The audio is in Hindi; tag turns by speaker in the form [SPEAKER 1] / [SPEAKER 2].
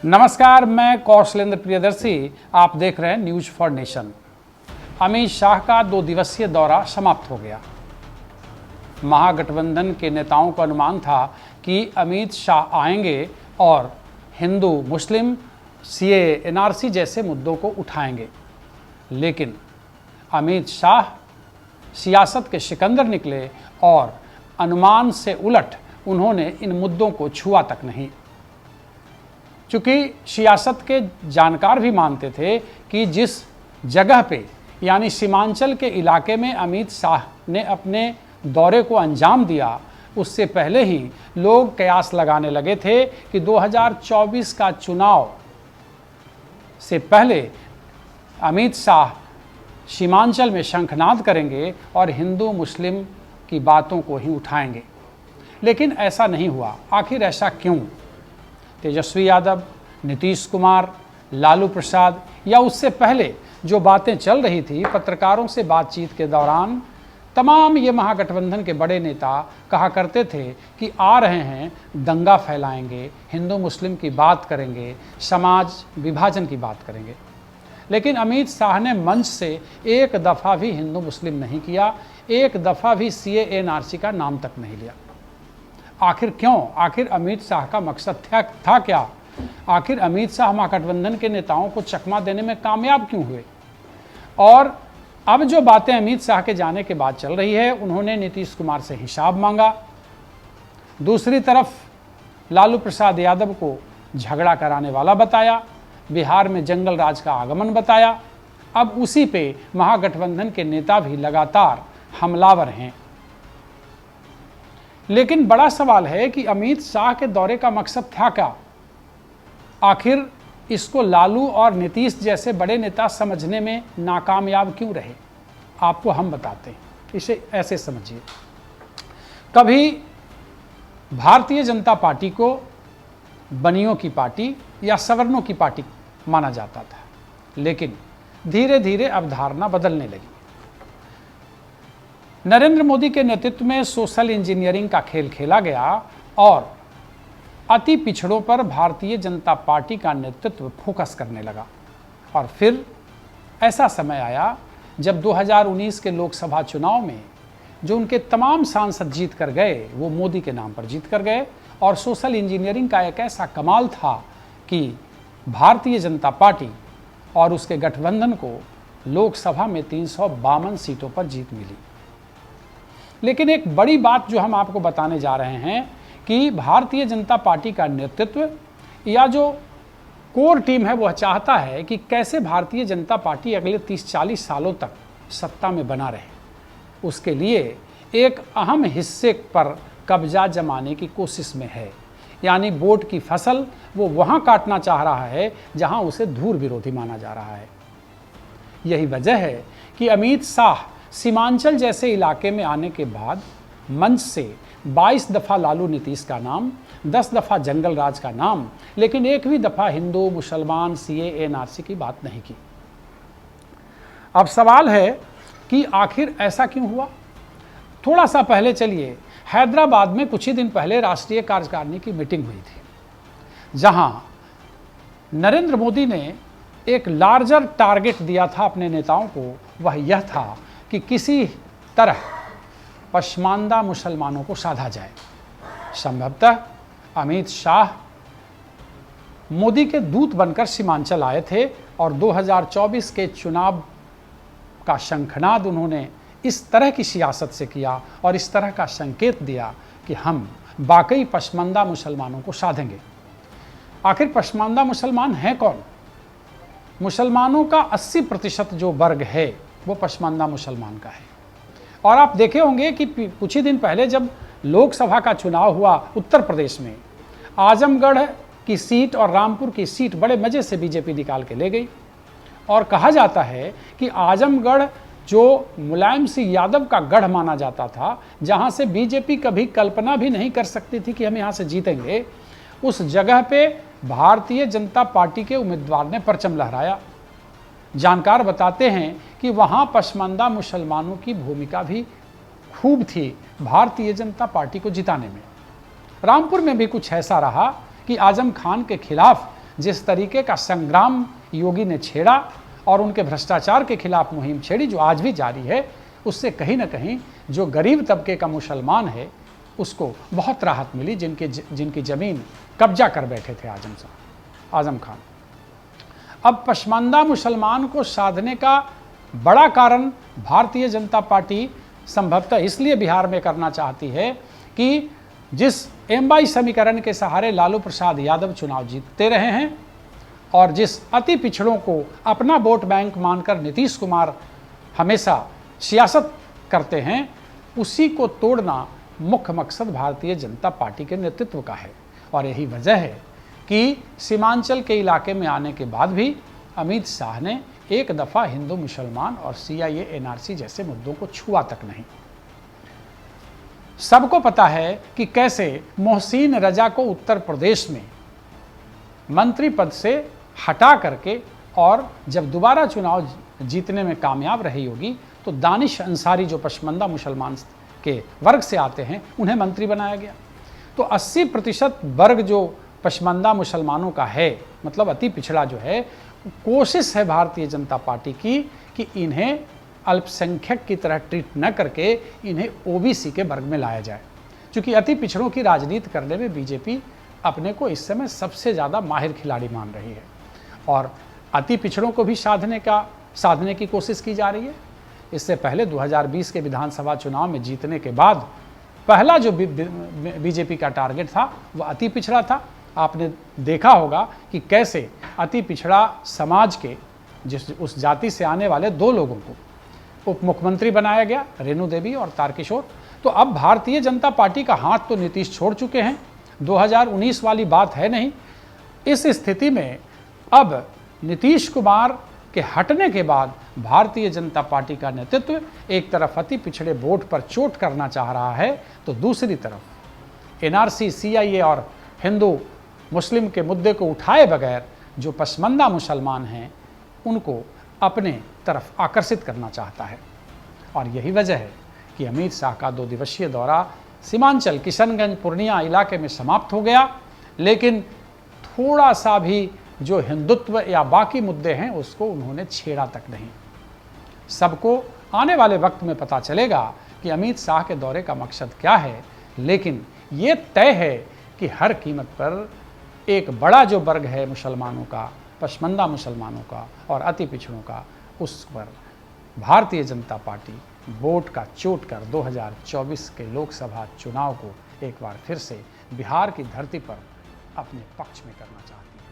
[SPEAKER 1] नमस्कार, मैं कौशलेंद्र प्रियदर्शी। आप देख रहे हैं news for nation. Amit Shah का 2 दिवसीय दौरा समाप्त हो गया। महागठबंधन के नेताओं को अनुमान था कि अमित शाह आएंगे और हिंदू मुस्लिम सीए एनआरसी जैसे मुद्दों को उठाएंगे, लेकिन अमित शाह सियासत के सिकंदर निकले और अनुमान से उलट उन्होंने इन मुद्दों को छुआ तक नहीं। चूँकि सियासत के जानकार भी मानते थे कि जिस जगह पे यानी सीमांचल के इलाके में अमित शाह ने अपने दौरे को अंजाम दिया, उससे पहले ही लोग कयास लगाने लगे थे कि 2024 का चुनाव से पहले अमित शाह सीमांचल में शंखनाद करेंगे और हिंदू मुस्लिम की बातों को ही उठाएंगे। लेकिन ऐसा नहीं हुआ। आखिर ऐसा क्यों? तेजस्वी यादव, नीतीश कुमार, लालू प्रसाद या उससे पहले जो बातें चल रही थी, पत्रकारों से बातचीत के दौरान तमाम ये महागठबंधन के बड़े नेता कहा करते थे कि आ रहे हैं, दंगा फैलाएंगे, हिंदू मुस्लिम की बात करेंगे, समाज विभाजन की बात करेंगे। लेकिन अमित शाह ने मंच से एक दफ़ा भी हिंदू मुस्लिम नहीं किया, एक दफ़ा भी सीए एनआरसी का नाम तक नहीं लिया। आखिर क्यों? आखिर अमित शाह का मकसद था क्या? आखिर अमित शाह महागठबंधन के नेताओं को चकमा देने में कामयाब क्यों हुए? और अब जो बातें अमित शाह के जाने के बाद चल रही है, उन्होंने नीतीश कुमार से हिसाब मांगा। दूसरी तरफ लालू प्रसाद यादव को झगड़ा कराने वाला बताया, बिहार में जंगल राज का आगमन बताया। अब उसी पे महागठबंधन के नेता भी लगातार हमलावर हैं। लेकिन बड़ा सवाल है कि अमित शाह के दौरे का मकसद था क्या? आखिर इसको लालू और नीतीश जैसे बड़े नेता समझने में नाकामयाब क्यों रहे? आपको हम बताते हैं। इसे ऐसे समझिए, कभी भारतीय जनता पार्टी को बनियों की पार्टी या सवर्णों की पार्टी माना जाता था, लेकिन धीरे धीरे अवधारणा बदलने लगी। नरेंद्र मोदी के नेतृत्व में सोशल इंजीनियरिंग का खेल खेला गया और अति पिछड़ों पर भारतीय जनता पार्टी का नेतृत्व फोकस करने लगा। और फिर ऐसा समय आया जब 2019 के लोकसभा चुनाव में जो उनके तमाम सांसद जीत कर गए, वो मोदी के नाम पर जीत कर गए। और सोशल इंजीनियरिंग का एक ऐसा कमाल था कि भारतीय जनता पार्टी और उसके गठबंधन को लोकसभा में 352 सीटों पर जीत मिली। लेकिन एक बड़ी बात जो हम आपको बताने जा रहे हैं कि भारतीय जनता पार्टी का नेतृत्व या जो कोर टीम है, वह चाहता है कि कैसे भारतीय जनता पार्टी अगले 30-40 सालों तक सत्ता में बना रहे। उसके लिए एक अहम हिस्से पर कब्जा जमाने की कोशिश में है, यानी वोट की फसल वो वहाँ काटना चाह रहा है जहाँ उसे धूर विरोधी माना जा रहा है। यही वजह है कि अमित शाह सीमांचल जैसे इलाके में आने के बाद मंच से 22 दफ़ा लालू नीतीश का नाम, 10 दफ़ा जंगल राज का नाम, लेकिन एक भी दफ़ा हिंदू मुसलमान सीए एनआरसी की बात नहीं की। अब सवाल है कि आखिर ऐसा क्यों हुआ? थोड़ा सा पहले चलिए, हैदराबाद में कुछ ही दिन पहले राष्ट्रीय कार्यकारिणी की मीटिंग हुई थी, जहां नरेंद्र मोदी ने एक लार्जर टारगेट दिया था अपने नेताओं को। वह यह था कि किसी तरह पसमानदा मुसलमानों को साधा जाए। संभवतः अमित शाह मोदी के दूत बनकर सीमांचल आए थे और 2024 के चुनाव का शंखनाद उन्होंने इस तरह की सियासत से किया और इस तरह का संकेत दिया कि हम वाकई पसमानदा मुसलमानों को साधेंगे। आखिर पसमानदा मुसलमान हैं कौन? मुसलमानों का 80% जो वर्ग है वो पसमानदा मुसलमान का है। और आप देखे होंगे कि कुछ ही दिन पहले जब लोकसभा का चुनाव हुआ उत्तर प्रदेश में, आजमगढ़ की सीट और रामपुर की सीट बड़े मज़े से बीजेपी निकाल के ले गई। और कहा जाता है कि आजमगढ़ जो मुलायम सिंह यादव का गढ़ माना जाता था, जहां से बीजेपी कभी कल्पना भी नहीं कर सकती थी कि हम यहां से जीतेंगे, उस जगह पे भारतीय जनता पार्टी के उम्मीदवार ने परचम लहराया। जानकार बताते हैं कि वहां पसमानदा मुसलमानों की भूमिका भी खूब थी भारतीय जनता पार्टी को जिताने में। रामपुर में भी कुछ ऐसा रहा कि आजम खान के खिलाफ जिस तरीके का संग्राम योगी ने छेड़ा और उनके भ्रष्टाचार के खिलाफ मुहिम छेड़ी जो आज भी जारी है, उससे कहीं ना कहीं जो गरीब तबके का मुसलमान है उसको बहुत राहत मिली, जिनकी ज़मीन कब्जा कर बैठे थे आज़म खान। अब पसमानदा मुसलमान को साधने का बड़ा कारण भारतीय जनता पार्टी संभवतः इसलिए बिहार में करना चाहती है कि जिस एमवाई समीकरण के सहारे लालू प्रसाद यादव चुनाव जीतते रहे हैं और जिस अति पिछड़ों को अपना वोट बैंक मानकर नीतीश कुमार हमेशा सियासत करते हैं, उसी को तोड़ना मुख्य मकसद भारतीय जनता पार्टी के नेतृत्व का है। और यही वजह है कि सीमांचल के इलाके में आने के बाद भी अमित शाह ने एक दफ़ा हिंदू मुसलमान और सीआईए एनआरसी जैसे मुद्दों को छुआ तक नहीं। सबको पता है कि कैसे मोहसिन रजा को उत्तर प्रदेश में मंत्री पद से हटा करके और जब दोबारा चुनाव जीतने में कामयाब रही होगी तो दानिश अंसारी जो पसमानदा मुसलमान के वर्ग से आते हैं उन्हें मंत्री बनाया गया। तो 80% वर्ग जो पसमानदा मुसलमानों का है, मतलब अति पिछड़ा जो है, कोशिश है भारतीय जनता पार्टी की कि इन्हें अल्पसंख्यक की तरह ट्रीट न करके इन्हें ओबीसी के वर्ग में लाया जाए। क्योंकि अति पिछड़ों की राजनीति करने में बीजेपी अपने को इस समय सबसे ज़्यादा माहिर खिलाड़ी मान रही है और अति पिछड़ों को भी साधने की कोशिश की जा रही है। इससे पहले 2020 के विधानसभा चुनाव में जीतने के बाद पहला जो बीजेपी का टारगेट था वह अति पिछड़ा था। आपने देखा होगा कि कैसे अति पिछड़ा समाज के उस जाति से आने वाले 2 लोगों को उप मुख्यमंत्री बनाया गया, रेणु देवी और तारकिशोर। तो अब भारतीय जनता पार्टी का हाथ तो नीतीश छोड़ चुके हैं, 2019 वाली बात है नहीं। इस स्थिति में अब नीतीश कुमार के हटने के बाद भारतीय जनता पार्टी का नेतृत्व एक तरफ अति पिछड़े वोट पर चोट करना चाह रहा है तो दूसरी तरफ एनआरसी, सीआईए और हिंदू मुस्लिम के मुद्दे को उठाए बगैर जो पसमानदा मुसलमान हैं उनको अपने तरफ आकर्षित करना चाहता है। और यही वजह है कि अमित शाह का 2 दिवसीय दौरा सीमांचल किशनगंज पूर्णिया इलाके में समाप्त हो गया, लेकिन थोड़ा सा भी जो हिंदुत्व या बाकी मुद्दे हैं उसको उन्होंने छेड़ा तक नहीं। सबको आने वाले वक्त में पता चलेगा कि अमित शाह के दौरे का मकसद क्या है, लेकिन ये तय है कि हर कीमत पर एक बड़ा जो वर्ग है मुसलमानों का, पसमानदा मुसलमानों का और अति पिछड़ों का, उस पर भारतीय जनता पार्टी वोट का चोट कर 2024 के लोकसभा चुनाव को एक बार फिर से बिहार की धरती पर अपने पक्ष में करना चाहती है।